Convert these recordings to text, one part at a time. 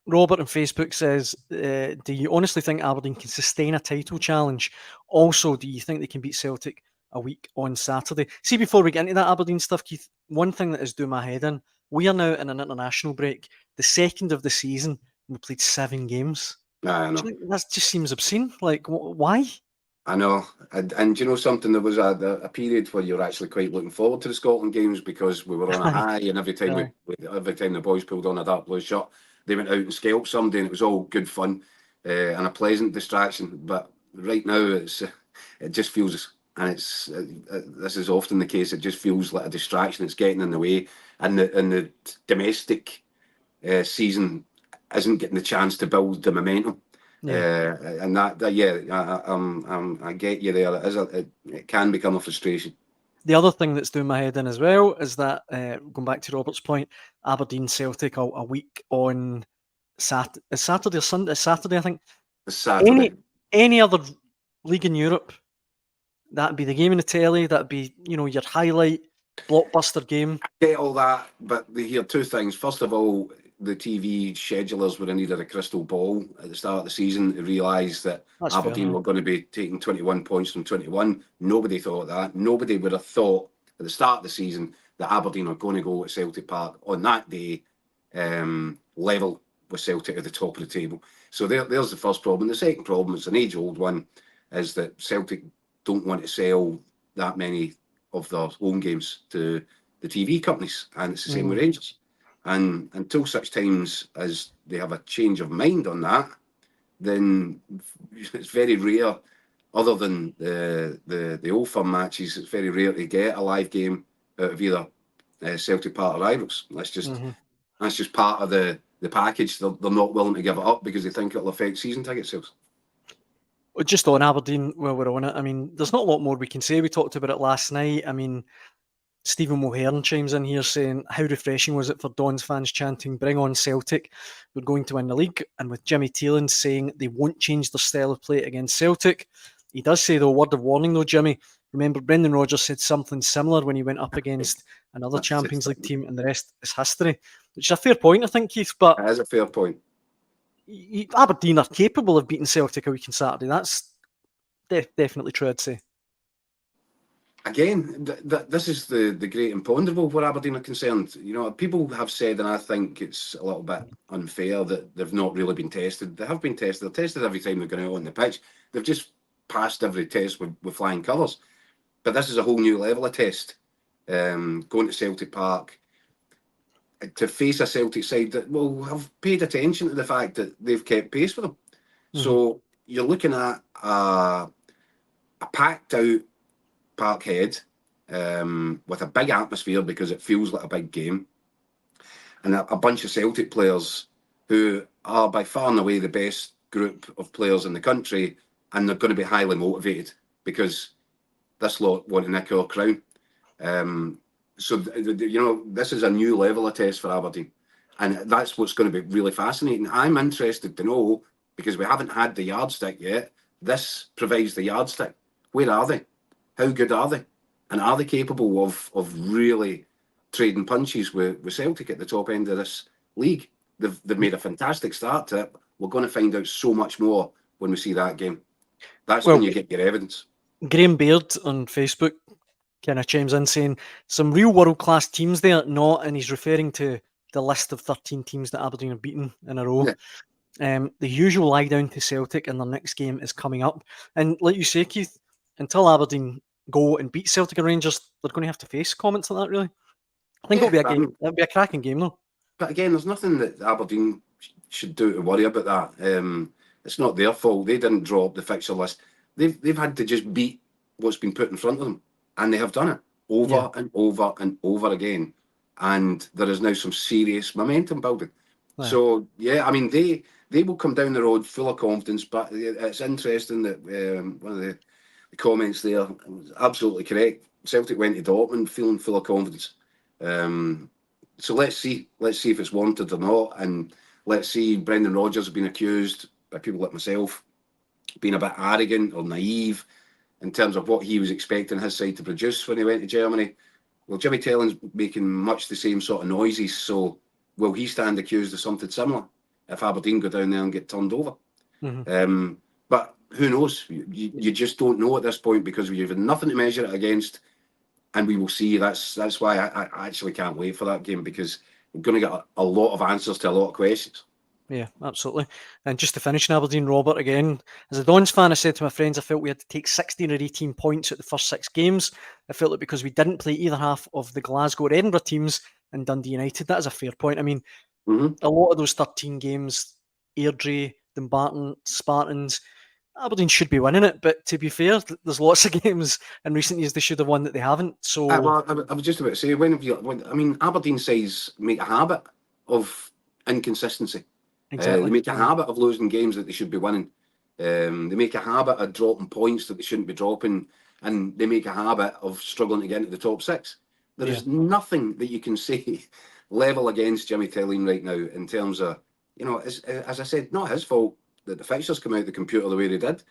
Robert on Facebook says, do you honestly think Aberdeen can sustain a title challenge? Also, do you think they can beat Celtic a week on Saturday? See, before we get into that Aberdeen stuff, Keith, one thing that is doing my head in, we are now in an international break, the second of the season, and we played 7 games. I know. That just seems obscene. Like, why? I know. And you know something, there was a period where you were actually quite looking forward to the Scotland games because we were on a high, and every time every time the boys pulled on a dark blue shirt, they went out and scalped somebody, and it was all good fun and a pleasant distraction. But right now, it just feels, and it's this is often the case. It just feels like a distraction. It's getting in the way, and the domestic season isn't getting the chance to build the momentum. Yeah. And that yeah, I get you there. It can become a frustration. The other thing that's doing my head in as well is that, going back to Robert's point, Aberdeen Celtic a week on Saturday or Sunday? Saturday, I think. It's Saturday. Any other league in Europe, that'd be the game in the telly. That'd be your highlight blockbuster game. I get all that, but here two things. First of all, the TV schedulers were in need of a crystal ball at the start of the season to realise that That's Aberdeen fair, were going to be taking 21 points from 21. Nobody thought that. Nobody would have thought at the start of the season that Aberdeen are going to go at Celtic Park on that day, level with Celtic at the top of the table. So there's the first problem. The second problem, it's an age-old one, is that Celtic don't want to sell that many of their home games to the TV companies, and it's the same with Rangers. And until such times as they have a change of mind on that, then it's very rare, other than the old firm matches, it's very rare to get a live game out of either Celtic Park or Ibrox. That's just part of the package. They're not willing to give it up because they think it'll affect season ticket sales. Just on Aberdeen, while we're on it, I mean, there's not a lot more we can say. We talked about it last night. I mean, Stephen Mulhern chimes in here saying, how refreshing was it for Don's fans chanting, bring on Celtic, we're going to win the league. And with Jimmy Teelan saying they won't change their style of play against Celtic. He does say, though, word of warning, though, Jimmy, remember Brendan Rodgers said something similar when he went up against another Champions League team, and the rest is history. Which is a fair point, I think, Keith, but it is a fair point. Aberdeen are capable of beating Celtic a week on Saturday. That's definitely true, I'd say. Again, this is the great imponderable where Aberdeen are concerned. You know, people have said, and I think it's a little bit unfair, that they've not really been tested. They have been tested. They're tested every time they're going out on the pitch. They've just passed every test with flying colours. But this is a whole new level of test. Going to Celtic Park to face a Celtic side that will have paid attention to the fact that they've kept pace with them. So you're looking at a packed out Parkhead with a big atmosphere because it feels like a big game, and a bunch of Celtic players who are by far and away the best group of players in the country, and they're going to be highly motivated because this lot want to nick our crown. So, you know, this is a new level of test for Aberdeen, and that's what's going to be really fascinating. I'm interested to know, because we haven't had the yardstick yet. This provides the yardstick. Where are they? How good are they? And are they capable of really trading punches with Celtic at the top end of this league? They've made a fantastic start to it. We're going to find out so much more when we see that game. That's when you get your evidence. Graham Baird on Facebook kind of chimes in saying some real world-class teams there, not, and he's referring to the list of 13 teams that Aberdeen have beaten in a row. Yeah. The usual lie down to Celtic, and their next game is coming up. And like you say, Keith, until Aberdeen go and beat Celtic and Rangers, they're going to have to face comments like that, really. I think it'll be a game. It'll be a cracking game, though. But again, there's nothing that Aberdeen should do to worry about that. It's not their fault. They didn't draw up the fixture list. They've had to just beat what's been put in front of them, and they have done it over and over and over again. And there is now some serious momentum building. Yeah. So yeah, I mean they will come down the road full of confidence. But it's interesting that one of the comments there was absolutely correct. Celtic went to Dortmund feeling full of confidence. So let's see if it's wanted or not, and let's see. Brendan Rodgers has been accused by people like myself being a bit arrogant or naive in terms of what he was expecting his side to produce when he went to Germany. Well, Jimmy Tellin's making much the same sort of noises, so will he stand accused of something similar? if Aberdeen go down there and get turned over. Mm-hmm. But who knows? You just don't know at this point because we've had nothing to measure it against, and we will see. That's why I actually can't wait for that game, because we're going to get a lot of answers to a lot of questions. Yeah, absolutely. And just to finish in Aberdeen, Robert, again, as a Dons fan, I said to my friends, I felt we had to take 16 or 18 points at the first 6 games. I felt like because we didn't play either half of the Glasgow or Edinburgh teams and Dundee United, that is a fair point. I mean, a lot of those 13 games, Airdrie, Dumbarton, Spartans, Aberdeen should be winning it. But to be fair, there's lots of games in recent years they should have won that they haven't. So, Well, I was just about to say, I mean, Aberdeen sides make a habit of inconsistency. exactly. They make a Yeah. habit of losing games that they should be winning. They make a habit of dropping points that they shouldn't be dropping, and they make a habit of struggling to get into the top 6. There Yeah. is nothing that you can say level against Jimmy Telling right now in terms of, as I said, not his fault that the fixtures come out of the computer the way they did.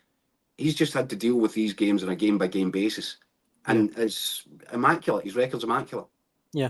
He's just had to deal with these games on a game by game basis, Yeah. and it's immaculate. His record's immaculate. Yeah.